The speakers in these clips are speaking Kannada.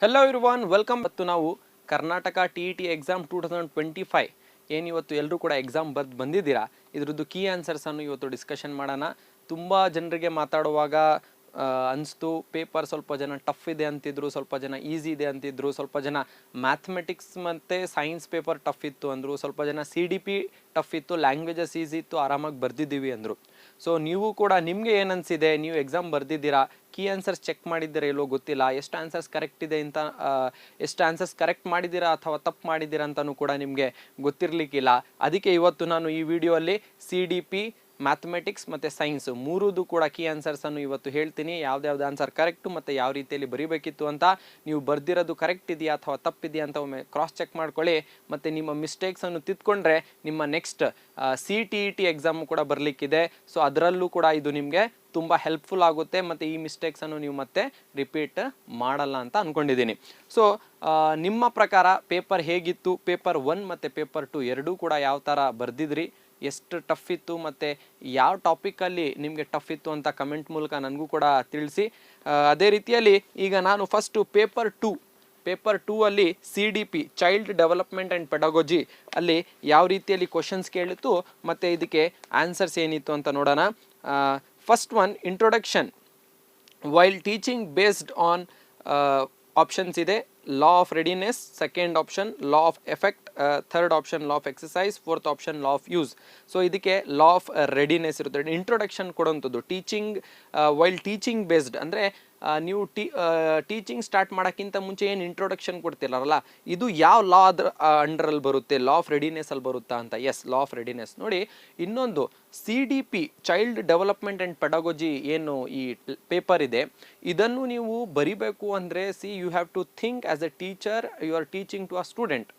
Hello everyone welcome. ಮತ್ತು ನಾವು ಕರ್ನಾಟಕ TET ಎಕ್ಸಾಮ್ 2025 ಏನಿವತ್ತು ಎಲ್ಲರೂ ಕೂಡ ಎಕ್ಸಾಮ್ ಬಂದಿದ್ದೀರಾ, ಇದ್ರದ್ದು ಕೀ ಆನ್ಸರ್ಸನ್ನು ಇವತ್ತು ಡಿಸ್ಕಷನ್ ಮಾಡೋಣ. ತುಂಬ ಜನರಿಗೆ ಮಾತಾಡುವಾಗ ಅನಿಸ್ತು ಪೇಪರ್ ಸ್ವಲ್ಪ ಜನ ಟಫ್ ಇದೆ ಅಂತಿದ್ರು, ಸ್ವಲ್ಪ ಜನ ಈಸಿ ಇದೆ ಅಂತಿದ್ರು, ಸ್ವಲ್ಪ ಜನ ಮ್ಯಾಥಮೆಟಿಕ್ಸ್ ಮತ್ತು ಸೈನ್ಸ್ ಪೇಪರ್ ಟಫ್ ಇತ್ತು ಅಂದರು, ಸ್ವಲ್ಪ ಜನ CDP ಟಫ್ ಇತ್ತು, ಲ್ಯಾಂಗ್ವೇಜಸ್ ಈಸಿ ಇತ್ತು, ಆರಾಮಾಗಿ ಬರ್ದಿದ್ದೀವಿ ಅಂದರು. ಸೊ ನೀವು ಕೂಡ ನಿಮಗೆ ಏನು ಅನಿಸಿದೆ, ನೀವು ಎಕ್ಸಾಮ್ ಬರ್ದಿದ್ದೀರಾ, ಕೀ ಆನ್ಸರ್ಸ್ ಚೆಕ್ ಮಾಡಿದ್ದೀರಾ ಇಲ್ಲೋ ಗೊತ್ತಿಲ್ಲ, ಎಷ್ಟು ಆನ್ಸರ್ಸ್ ಕರೆಕ್ಟ್ ಇದೆ ಅಂತ, ಎಷ್ಟು ಆನ್ಸರ್ಸ್ ಕರೆಕ್ಟ್ ಮಾಡಿದ್ದೀರಾ ಅಥವಾ ತಪ್ಪು ಮಾಡಿದ್ದೀರಾ ಅಂತಲೂ ಕೂಡ ನಿಮಗೆ ಗೊತ್ತಿರಲಿಕ್ಕಿಲ್ಲ. ಅದಕ್ಕೆ ಇವತ್ತು ನಾನು ಈ ವಿಡಿಯೋಲ್ಲಿ CDP, ಮ್ಯಾಥಮೆಟಿಕ್ಸ್ ಮತ್ತು ಸೈನ್ಸ್ ಮೂರದು ಕೂಡ ಕೀ ಆನ್ಸರ್ಸನ್ನು ಇವತ್ತು ಹೇಳ್ತೀನಿ. ಯಾವ್ದು ಆನ್ಸರ್ ಕರೆಕ್ಟು ಮತ್ತು ಯಾವ ರೀತಿಯಲ್ಲಿ ಬರೀಬೇಕಿತ್ತು ಅಂತ, ನೀವು ಬರ್ದಿರೋದು ಕರೆಕ್ಟ್ ಇದೆಯಾ ಅಥವಾ ತಪ್ಪಿದೆಯಾ ಅಂತ ಒಮ್ಮೆ ಕ್ರಾಸ್ ಚೆಕ್ ಮಾಡ್ಕೊಳ್ಳಿ. ಮತ್ತು ನಿಮ್ಮ ಮಿಸ್ಟೇಕ್ಸನ್ನು ತಿದ್ಕೊಂಡ್ರೆ ನಿಮ್ಮ ನೆಕ್ಸ್ಟ್ CTET ಎಕ್ಸಾಮು ಕೂಡ ಬರಲಿಕ್ಕಿದೆ. ಸೊ ಅದರಲ್ಲೂ ಕೂಡ ಇದು ನಿಮಗೆ ತುಂಬ ಹೆಲ್ಪ್ಫುಲ್ ಆಗುತ್ತೆ ಮತ್ತು ಈ ಮಿಸ್ಟೇಕ್ಸನ್ನು ನೀವು ಮತ್ತೆ ರಿಪೀಟ್ ಮಾಡಲ್ಲ ಅಂತ ಅಂದ್ಕೊಂಡಿದ್ದೀನಿ. ಸೊ ನಿಮ್ಮ ಪ್ರಕಾರ ಪೇಪರ್ ಹೇಗಿತ್ತು, ಪೇಪರ್ 1 ಮತ್ತು ಪೇಪರ್ 2 ಎರಡೂ ಕೂಡ ಯಾವ ಥರ ಬರ್ದಿದ್ರಿ, ಎಷ್ಟು ಟಫ್ ಇತ್ತು ಮತ್ತು ಯಾವ ಟಾಪಿಕಲ್ಲಿ ನಿಮಗೆ ಟಫ್ ಇತ್ತು ಅಂತ ಕಮೆಂಟ್ ಮೂಲಕ ನನಗೂ ಕೂಡ ತಿಳಿಸಿ. ಅದೇ ರೀತಿಯಲ್ಲಿ ಈಗ ನಾನು ಫಸ್ಟು ಪೇಪರ್ 2 ಅಲ್ಲಿ CDP ಚೈಲ್ಡ್ ಡೆವಲಪ್ಮೆಂಟ್ ಆ್ಯಂಡ್ ಪೆಡಾಗೋಜಿ ಅಲ್ಲಿ ಯಾವ ರೀತಿಯಲ್ಲಿ ಕ್ವಶನ್ಸ್ ಕೇಳಿತ್ತು ಮತ್ತು ಇದಕ್ಕೆ ಆನ್ಸರ್ಸ್ ಏನಿತ್ತು ಅಂತ ನೋಡೋಣ. First one, introduction while teaching based on options ಇದೆ. Law of readiness, second option law of effect, third option law of exercise, fourth option law of use. So ಇದಕ್ಕೆ ಲಾ ಆಫ್ ರೆಡಿನೆಸ್ ಇರುತ್ತೆ. ಇಂಟ್ರೊಡಕ್ಷನ್ ಕೊಡುವಂಥದ್ದು ಟೀಚಿಂಗ್ ವೈಲ್ ಟೀಚಿಂಗ್ ಬೇಸ್ಡ್ ಅಂದರೆ ನೀವು ಟೀಚಿಂಗ್ ಸ್ಟಾರ್ಟ್ ಮಾಡೋಕ್ಕಿಂತ ಮುಂಚೆ ಏನು ಇಂಟ್ರೊಡಕ್ಷನ್ ಕೊಡ್ತಿರಲ್ಲ, ಇದು ಯಾವ ಲಾ ಅದ್ರ ಅಂಡರಲ್ಲಿ ಬರುತ್ತೆ, ಲಾ ಆಫ್ ರೆಡಿನೆಸ್ಸಲ್ಲಿ ಬರುತ್ತಾ ಅಂತ. Yes, law of readiness. ನೋಡಿ, ಇನ್ನೊಂದು CDP child development and pedagogy ಏನು ಈ ಪೇಪರ್ ಇದೆ, ಇದನ್ನು ನೀವು ಬರಿಬೇಕು ಅಂದರೆ you have to think as a teacher, you are teaching to a student.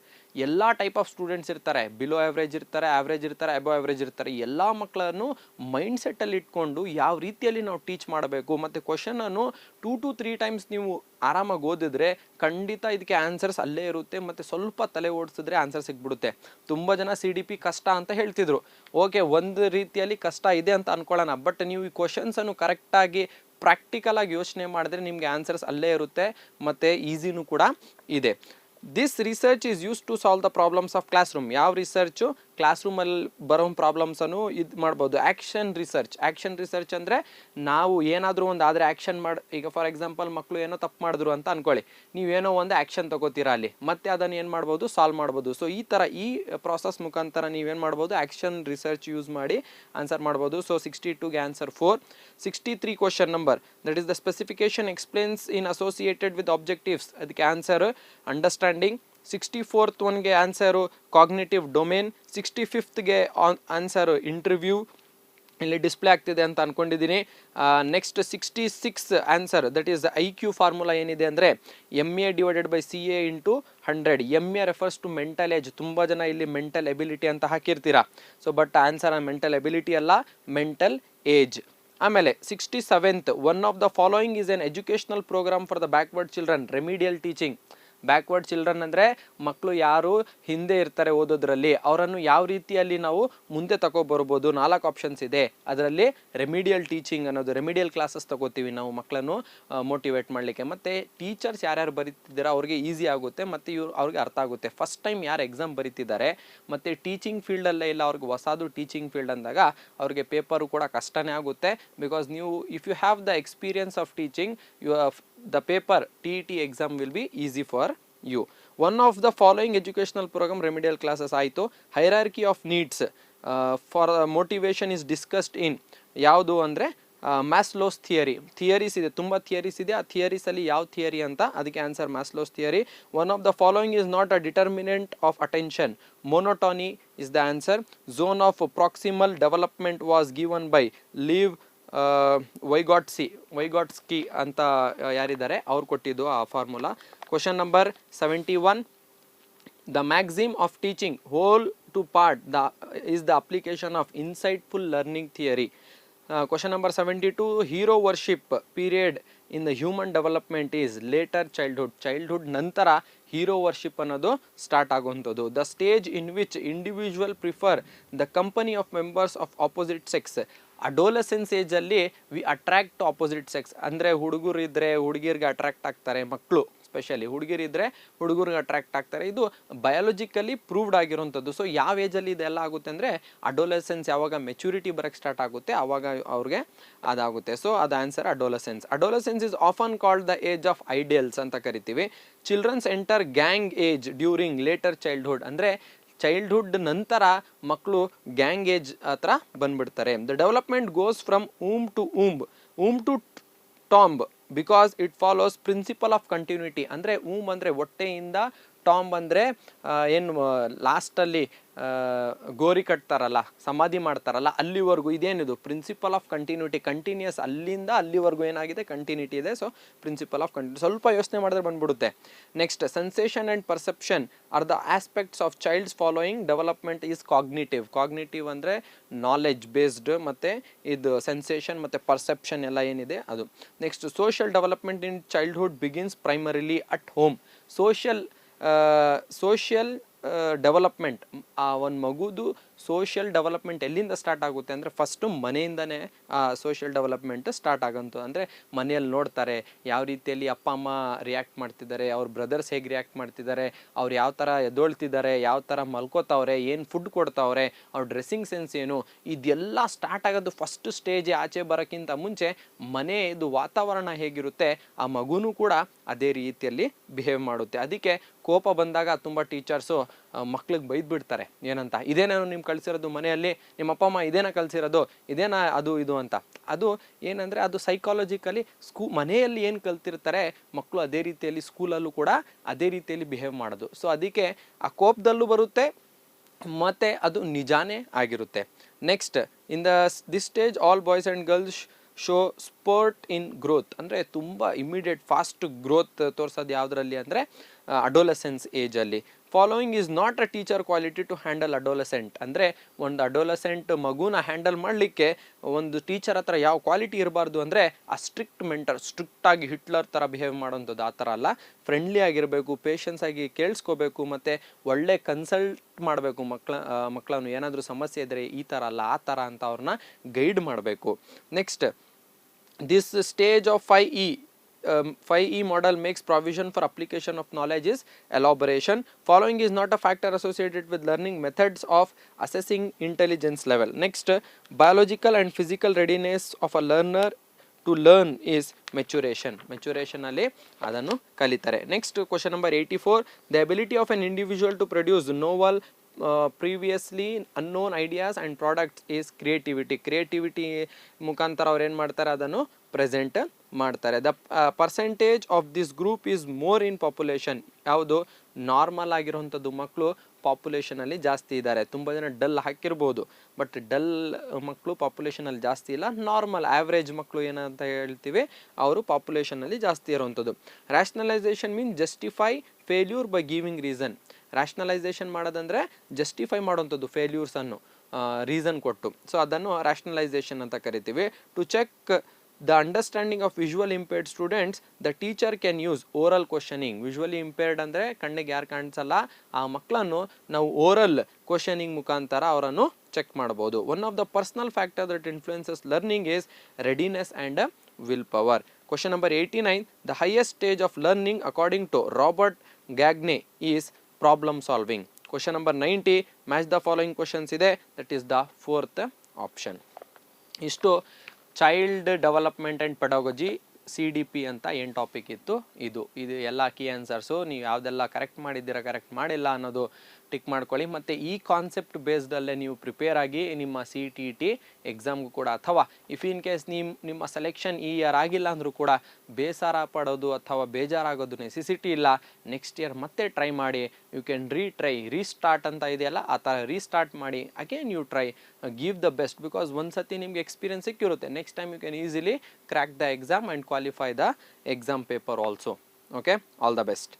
ಎಲ್ಲ ಟೈಪ್ ಆಫ್ ಸ್ಟೂಡೆಂಟ್ಸ್ ಇರ್ತಾರೆ, ಬಿಲೋ ಆವ್ರೇಜ್ ಇರ್ತಾರೆ, ಆವ್ರೇಜ್ ಇರ್ತಾರೆ, ಅಬೋ ಆವ್ರೇಜ್ ಇರ್ತಾರೆ. ಎಲ್ಲ ಮಕ್ಕಳನ್ನು ಮೈಂಡ್ ಸೆಟ್ಟಲ್ಲಿ ಇಟ್ಕೊಂಡು ಯಾವ ರೀತಿಯಲ್ಲಿ ನಾವು ಟೀಚ್ ಮಾಡಬೇಕು ಮತ್ತು ಕ್ವಶನನ್ನು 2 to 3 ಟೈಮ್ಸ್ ನೀವು ಆರಾಮಾಗಿ ಓದಿದ್ರೆ ಖಂಡಿತ ಇದಕ್ಕೆ ಆನ್ಸರ್ಸ್ ಅಲ್ಲೇ ಇರುತ್ತೆ ಮತ್ತು ಸ್ವಲ್ಪ ತಲೆ ಓಡಿಸಿದ್ರೆ ಆನ್ಸರ್ ಸಿಗ್ಬಿಡುತ್ತೆ. ತುಂಬ ಜನ CDP ಕಷ್ಟ ಅಂತ ಹೇಳ್ತಿದ್ರು. ಓಕೆ, ಒಂದು ರೀತಿಯಲ್ಲಿ ಕಷ್ಟ ಇದೆ ಅಂತ ಅನ್ಕೊಳ್ಳೋಣ, ಬಟ್ ನೀವು ಈ ಕ್ವಶನ್ಸನ್ನು ಕರೆಕ್ಟಾಗಿ ಪ್ರಾಕ್ಟಿಕಲಾಗಿ ಯೋಚನೆ ಮಾಡಿದ್ರೆ ನಿಮಗೆ ಆನ್ಸರ್ಸ್ ಅಲ್ಲೇ ಇರುತ್ತೆ ಮತ್ತು ಈಸಿನೂ ಕೂಡ ಇದೆ. This research is use to solve the problems of classroom. ಯಾವ ರಿಸರ್ಚು ಕ್ಲಾಸ್ ರೂಮಲ್ಲಿ ಬರೋ ಪ್ರಾಬ್ಲಮ್ಸನ್ನು ಇದು ಮಾಡ್ಬೋದು. ಆ್ಯಕ್ಷನ್ ರಿಸರ್ಚ್ ಅಂದರೆ ನಾವು ಏನಾದರೂ ಒಂದು ಆದರೆ ಆ್ಯಕ್ಷನ್ ಈಗ ಫಾರ್ ಎಕ್ಸಾಂಪಲ್ ಮಕ್ಕಳು ಏನೋ ತಪ್ಪು ಮಾಡಿದ್ರು ಅಂತ ಅಂದ್ಕೊಳ್ಳಿ, ನೀವೇನೋ ಒಂದು ಆ್ಯಕ್ಷನ್ ತಗೋತೀರಾ ಅಲ್ಲಿ, ಮತ್ತೆ ಅದನ್ನು ಏನು ಮಾಡ್ಬೋದು, ಸಾಲ್ವ್ ಮಾಡ್ಬೋದು. ಸೊ ಈ ಥರ ಈ ಪ್ರಾಸೆಸ್ ಮುಖಾಂತರ ನೀವೇನು ಮಾಡ್ಬೋದು, ಆ್ಯಕ್ಷನ್ ರಿಸರ್ಚ್ ಯೂಸ್ ಮಾಡಿ ಆನ್ಸರ್ ಮಾಡ್ಬೋದು. ಸೊ 62ಗೆ answer 4. 63 question number, that is the specification explains in associated with objectives, ಅದಕ್ಕೆ ಆನ್ಸರ್ ಅಂಡರ್ಸ್ಟ್ಯಾಂಡಿಂಗ್. 64th ಒನ್ಗೆ answer cognitive domain. 65th answer interview, ಇಲ್ಲಿ ಡಿಸ್ಪ್ಲೇ ಆಗ್ತಿದೆ ಅಂತ ಅಂದ್ಕೊಂಡಿದ್ದೀನಿ. Next 66 answer, that is IQ formula ಏನಿದೆ ಅಂದರೆ MA/CA × 100. MA refers to mental age. ತುಂಬ ಜನ ಇಲ್ಲಿ ಮೆಂಟಲ್ ಎಬಿಲಿಟಿ ಅಂತ ಹಾಕಿರ್ತೀರಾ. So but answer mental ability ಅಲ್ಲ, ಮೆಂಟಲ್ ಏಜ್. ಆಮೇಲೆ 67th, one of the following is an educational programme for the backward children, remedial teaching. Backward children ಅಂದರೆ ಮಕ್ಕಳು ಯಾರು ಹಿಂದೆ ಇರ್ತಾರೆ ಓದೋದ್ರಲ್ಲಿ, ಅವರನ್ನು ಯಾವ ರೀತಿಯಲ್ಲಿ ನಾವು ಮುಂದೆ ತಗೊಬರ್ಬೋದು. 4 ಆಪ್ಷನ್ಸ್ ಇದೆ. ಅದರಲ್ಲಿ ರೆಮಿಡಿಯಲ್ ಟೀಚಿಂಗ್ ಅನ್ನೋದು, ರೆಮಿಡಿಯಲ್ ಕ್ಲಾಸಸ್ ತಗೋತೀವಿ ನಾವು ಮಕ್ಕಳನ್ನು ಮೋಟಿವೇಟ್ ಮಾಡಲಿಕ್ಕೆ. ಮತ್ತು ಟೀಚರ್ಸ್ ಯಾರ್ಯಾರು ಬರೀತಿದ್ದೀರಾ ಅವ್ರಿಗೆ ಈಸಿ ಆಗುತ್ತೆ ಮತ್ತು ಅವ್ರಿಗೆ ಅರ್ಥ ಆಗುತ್ತೆ. ಫಸ್ಟ್ ಟೈಮ್ ಯಾರು ಎಕ್ಸಾಮ್ ಬರೀತಿದ್ದಾರೆ ಮತ್ತು ಟೀಚಿಂಗ್ ಫೀಲ್ಡಲ್ಲೇ ಇಲ್ಲ, ಅವ್ರಿಗೆ ಹೊಸದು ಟೀಚಿಂಗ್ ಫೀಲ್ಡ್ ಅಂದಾಗ ಅವ್ರಿಗೆ ಪೇಪರು ಕೂಡ ಕಷ್ಟನೇ ಆಗುತ್ತೆ. ಬಿಕಾಸ್ ನೀವು if you have the experience of teaching, the paper TET exam will be easy for you. One of the following educational program remedial classes ಆಯಿತು. hierarchy of needs for motivation is discussed in ಯಾವುದು ಅಂದರೆ ಮ್ಯಾಸ್ಲೋಸ್ ಥಿಯರೀಸ್ ಇದೆ, ತುಂಬ ಥಿಯರೀಸ್ ಇದೆ. ಆ ಥಿಯರೀಸಲ್ಲಿ ಯಾವ ಥಿಯರಿ ಅಂತ, ಅದಕ್ಕೆ answer Maslow's theory. One of the following is not a determinant of attention, monotony is the answer. Zone of proximal development was given by Lev Vygotsky ಅಂತ ಯಾರಿದ್ದಾರೆ ಅವ್ರು ಕೊಟ್ಟಿದ್ದು ಆ formula. Question number 71, the maxim of teaching whole to part is the application of insightful learning theory. Question number 72, hero worship period in the human development is later childhood ನಂತರ ಹೀರೋ ವರ್ಷಿಪ್ ಅನ್ನೋದು ಸ್ಟಾರ್ಟ್ ಆಗುವಂಥದ್ದು. The stage in which individual prefer the company of members of opposite sex. Adolescence ಏಜಲ್ಲಿ ವಿ ಅಟ್ರಾಕ್ಟ್ ಆಪೋಸಿಟ್ ಸೆಕ್ಸ್ ಅಂದರೆ ಹುಡುಗರು ಇದ್ದರೆ ಹುಡುಗಿಯರಿಗೆ ಅಟ್ರಾಕ್ಟ್ ಆಗ್ತಾರೆ ಮಕ್ಕಳು, ಸ್ಪೆಷಲಿ ಹುಡುಗಿರಿದ್ರೆ ಹುಡುಗರಿಗೆ ಅಟ್ರಾಕ್ಟ್ ಆಗ್ತಾರೆ. ಇದು ಬಯಾಲಜಿಕಲಿ ಪ್ರೂವ್ಡ್ ಆಗಿರುವಂಥದ್ದು. ಸೊ ಯಾವ ಏಜಲ್ಲಿ ಇದೆಲ್ಲ ಆಗುತ್ತೆ ಅಂದರೆ ಅಡೋಲೆಸೆನ್ಸ್ ಯಾವಾಗ ಮೆಚುರಿಟಿ ಬರೋಕ್ಕೆ ಸ್ಟಾರ್ಟ್ ಆಗುತ್ತೆ ಆವಾಗ ಅವ್ರಿಗೆ ಅದಾಗುತ್ತೆ. ಸೊ ಅದು answer adolescence. Adolescence is often called the age of ideals ಅಂತ ಕರಿತೀವಿ. Childrens enter gang age during later childhood, ಅಂದರೆ ಚೈಲ್ಡ್ಹುಡ್ ನಂತರ ಮಕ್ಕಳು ಗ್ಯಾಂಗ್ ಏಜ್ ಹತ್ರ ಬಂದ್ಬಿಡ್ತಾರೆ. The development goes from womb to tomb because it follows principle of continuity. ಅಂದರೆ ಅಂದರೆ ಹೊಟ್ಟೆಯಿಂದ, ಟಾಂಬ್ ಅಂದರೆ ಏನು ಲಾಸ್ಟಲ್ಲಿ ಗೋರಿ ಕಟ್ತಾರಲ್ಲ, ಸಮಾಧಿ ಮಾಡ್ತಾರಲ್ಲ, ಅಲ್ಲಿವರೆಗೂ ಇದೇನಿದು ಪ್ರಿನ್ಸಿಪಲ್ ಆಫ್ ಕಂಟಿನ್ಯೂಟಿ, ಕಂಟಿನ್ಯೂಸ್ ಅಲ್ಲಿಂದ ಅಲ್ಲಿವರೆಗೂ ಏನಾಗಿದೆ ಕಂಟಿನ್ಯೂಟಿ ಇದೆ. ಸೊ ಪ್ರಿನ್ಸಿಪಲ್ ಆಫ್ ಕಂಟಿನ್ಯೂಟಿ ಸ್ವಲ್ಪ ಯೋಚನೆ ಮಾಡಿದ್ರೆ ಬಂದ್ಬಿಡುತ್ತೆ. Next, sensation and perception are the aspects of child's following development is cognitive ಅಂದರೆ ನಾಲೆಡ್ಜ್ ಬೇಸ್ಡ್, ಮತ್ತು ಇದು ಸೆನ್ಸೇಷನ್ ಮತ್ತು ಪರ್ಸೆಪ್ಷನ್ ಎಲ್ಲ ಏನಿದೆ ಅದು. Next, social development in childhood begins primarily at home. Social development, ಆ ಒಂದು ಮಗುದು ಸೋಷಿಯಲ್ ಡೆವಲಪ್ಮೆಂಟ್ ಎಲ್ಲಿಂದ ಸ್ಟಾರ್ಟ್ ಆಗುತ್ತೆ ಅಂದರೆ ಫಸ್ಟು ಮನೆಯಿಂದನೇ ಸೋಷಿಯಲ್ ಡೆವಲಪ್ಮೆಂಟ್ ಸ್ಟಾರ್ಟ್ ಆಗೋಂಥದ್ದು. ಅಂದರೆ ಮನೆಯಲ್ಲಿ ನೋಡ್ತಾರೆ ಯಾವ ರೀತಿಯಲ್ಲಿ ಅಪ್ಪ ಅಮ್ಮ ರಿಯಾಕ್ಟ್ ಮಾಡ್ತಿದ್ದಾರೆ, ಅವ್ರ ಬ್ರದರ್ಸ್ ಹೇಗೆ ರಿಯಾಕ್ಟ್ ಮಾಡ್ತಿದ್ದಾರೆ, ಅವ್ರು ಯಾವ ಥರ ಎದ್ದೊಳ್ತಿದ್ದಾರೆ, ಯಾವ ಥರ ಮಲ್ಕೋತಾವ್ರೆ, ಏನು ಫುಡ್ ಕೊಡ್ತಾವ್ರೆ, ಅವ್ರ ಡ್ರೆಸ್ಸಿಂಗ್ ಸೆನ್ಸ್ ಏನು, ಇದೆಲ್ಲ ಸ್ಟಾರ್ಟ್ ಆಗೋದು ಫಸ್ಟ್ ಸ್ಟೇಜ್. ಆಚೆ ಬರೋಕ್ಕಿಂತ ಮುಂಚೆ ಮನೆಯದು ವಾತಾವರಣ ಹೇಗಿರುತ್ತೆ ಆ ಮಗುನೂ ಕೂಡ ಅದೇ ರೀತಿಯಲ್ಲಿ ಬಿಹೇವ್ ಮಾಡುತ್ತೆ. ಅದಕ್ಕೆ ಕೋಪ ಬಂದಾಗ ತುಂಬ ಟೀಚರ್ಸು ಮಕ್ಳಿಗೆ ಬೈದ್ಬಿಡ್ತಾರೆ. ಏನಂತ, ಇದೇನೇನು ನಿಮ್ಮ ಕಲಿಸಿರೋದು ಮನೆಯಲ್ಲಿ, ನಿಮ್ಮ ಅಪ್ಪ ಅಮ್ಮ ಇದೇನ ಕಲಿಸಿರೋದು, ಇದೇನಾ ಅದು ಇದು ಅಂತ. ಅದು ಏನಂದರೆ ಅದು ಸೈಕಾಲಜಿಕಲಿ ಮನೆಯಲ್ಲಿ ಏನು ಕಲ್ತಿರ್ತಾರೆ ಮಕ್ಕಳು ಅದೇ ರೀತಿಯಲ್ಲಿ ಸ್ಕೂಲಲ್ಲೂ ಕೂಡ ಅದೇ ರೀತಿಯಲ್ಲಿ ಬಿಹೇವ್ ಮಾಡೋದು. ಸೊ ಅದಕ್ಕೆ ಆ ಕೋಪದಲ್ಲೂ ಬರುತ್ತೆ ಮತ್ತು ಅದು ನಿಜಾನೇ ಆಗಿರುತ್ತೆ. Next, in this stage all boys and girls show spurt in growth. ಅಂದರೆ ತುಂಬ ಇಮಿಡಿಯೇಟ್ ಫಾಸ್ಟ್ ಗ್ರೋತ್ ತೋರಿಸೋದು ಯಾವುದರಲ್ಲಿ ಅಂದರೆ ಅಡೋಲೆಸೆನ್ಸ್ ಏಜಲ್ಲಿ. Following is not a teacher quality to handle adolescent. ಅಂದರೆ ಒಂದು ಅಡೋಲೆಸೆಂಟ್ ಮಗುನ ಹ್ಯಾಂಡಲ್ ಮಾಡಲಿಕ್ಕೆ ಒಂದು ಟೀಚರ್ ಹತ್ರ ಯಾವ ಕ್ವಾಲಿಟಿ ಇರಬಾರ್ದು ಅಂದರೆ ಆ ಸ್ಟ್ರಿಕ್ಟ್ ಮೆಂಟರ್, ಸ್ಟ್ರಿಕ್ಟಾಗಿ ಹಿಟ್ಲರ್ ಥರ ಬಿಹೇವ್ ಮಾಡೋಂಥದ್ದು ಆ ಥರ ಅಲ್ಲ. ಫ್ರೆಂಡ್ಲಿ ಆಗಿರಬೇಕು, ಪೇಷನ್ಸ್ ಆಗಿ ಕೇಳಿಸ್ಕೋಬೇಕು, ಮತ್ತು ಒಳ್ಳೆ ಕನ್ಸಲ್ಟ್ ಮಾಡಬೇಕು ಮಕ್ಕಳನ್ನು. ಏನಾದರೂ ಸಮಸ್ಯೆ ಇದ್ದರೆ ಈ ಥರ ಅಲ್ಲ ಆ ಥರ ಅಂತ ಅವ್ರನ್ನ ಗೈಡ್ ಮಾಡಬೇಕು. Next, this stage of 5E model makes provision for application of knowledge is elaboration. Following is not a factor associated with learning methods of assessing intelligence level. Next, biological and physical readiness of a learner to learn is maturation ಅಲ್ಲಿ ಅದನ್ನು ಕಲಿತಾರೆ. Next, question number 84, the ability of an individual to produce novel previously unknown ideas and products is creativity ಮುಖಾಂತರ ಅವ್ರು ಏನು ಮಾಡ್ತಾರೆ ಅದನ್ನು ಪ್ರೆಸೆಂಟ್ ಮಾಡ್ತಾರೆ. The percentage of this group is more in population. ಯಾವುದು ನಾರ್ಮಲ್ ಆಗಿರುವಂಥದ್ದು ಮಕ್ಕಳು ಪಾಪ್ಯುಲೇಷನಲ್ಲಿ ಜಾಸ್ತಿ ಇದ್ದಾರೆ. ತುಂಬ ಜನ ಡಲ್ ಹಾಕಿರ್ಬೋದು, ಬಟ್ ಡಲ್ ಮಕ್ಕಳು ಪಾಪ್ಯುಲೇಷನಲ್ಲಿ ಜಾಸ್ತಿ ಇಲ್ಲ. ನಾರ್ಮಲ್ ಆವ್ರೇಜ್ ಮಕ್ಕಳು ಏನಂತ ಹೇಳ್ತೀವಿ ಅವರು ಪಾಪ್ಯುಲೇಷನಲ್ಲಿ ಜಾಸ್ತಿ ಇರುವಂಥದ್ದು. Rationalisation mean justify failure by giving reason. Rationalisation ಮಾಡೋದಂದರೆ ಜಸ್ಟಿಫೈ ಮಾಡೋವಂಥದ್ದು ಫೇಲ್ಯೂರ್ಸನ್ನು ರೀಸನ್ ಕೊಟ್ಟು. ಸೊ ಅದನ್ನು ರ್ಯಾಷನಲೈಸೇಷನ್ ಅಂತ ಕರಿತೀವಿ. To check the understanding of visual impaired students, the teacher can use oral questioning. visually impaired ಅಂದರೆ ಕಣ್ಣಿಗೆ ಯಾರು ಕಾಣಿಸಲ್ಲ ಆ ಮಕ್ಕಳನ್ನು ನಾವು ಓರಲ್ ಕ್ವಶನಿಂಗ್ ಮುಖಾಂತರ ಅವರನ್ನು ಚೆಕ್ ಮಾಡ್ಬೋದು. One of the personal factor that influences learning is readiness and will power. Question number 89, the highest stage of learning according to Robert Gagne is problem solving. Question number 90, match the following questions ಇದೆ, that is the 4th option. ಇಷ್ಟು child development and pedagogy CDP ಅಂತ ಏನು ಟಾಪಿಕ್ ಇತ್ತು ಇದು ಎಲ್ಲ ಕೀ ಆನ್ಸರ್ಸು. ನೀವು ಯಾವುದೆಲ್ಲ ಕರೆಕ್ಟ್ ಮಾಡಿದ್ದೀರಾ, ಕರೆಕ್ಟ್ ಮಾಡಿಲ್ಲ ಅನ್ನೋದು ಟಿಕ್ ಮಾಡ್ಕೊಳ್ಳಿ. ಮತ್ತು ಈ ಕಾನ್ಸೆಪ್ಟ್ ಬೇಸ್ಡಲ್ಲೇ ನೀವು ಪ್ರಿಪೇರ್ ಆಗಿ ನಿಮ್ಮ CTET ಎಕ್ಸಾಮ್ಗೂ ಕೂಡ, ಅಥವಾ ಇಫ್ ಇನ್ ಕೇಸ್ ನಿಮ್ಮ ಸೆಲೆಕ್ಷನ್ ಈ ಇಯರ್ ಆಗಿಲ್ಲ ಅಂದರೂ ಕೂಡ ಬೇಸರ ಪಡೋದು ಅಥವಾ ಬೇಜಾರಾಗೋದು ನೆಸೆಸಿಟಿ ಇಲ್ಲ. ನೆಕ್ಸ್ಟ್ ಇಯರ್ ಮತ್ತೆ ಟ್ರೈ ಮಾಡಿ. ಯು ಕ್ಯಾನ್ ರೀಸ್ಟಾರ್ಟ್ ಅಂತ ಇದೆಯಲ್ಲ ಆ ಥರ ರೀಸ್ಟಾರ್ಟ್ ಮಾಡಿ again you try, give the best. Because ಒಂದು ಸತಿ ನಿಮಗೆ ಎಕ್ಸ್ಪೀರಿಯನ್ಸ್ ಸಿಕ್ಕಿರುತ್ತೆ, next time you can easily crack the exam and qualify the exam paper also. Okay, all the best.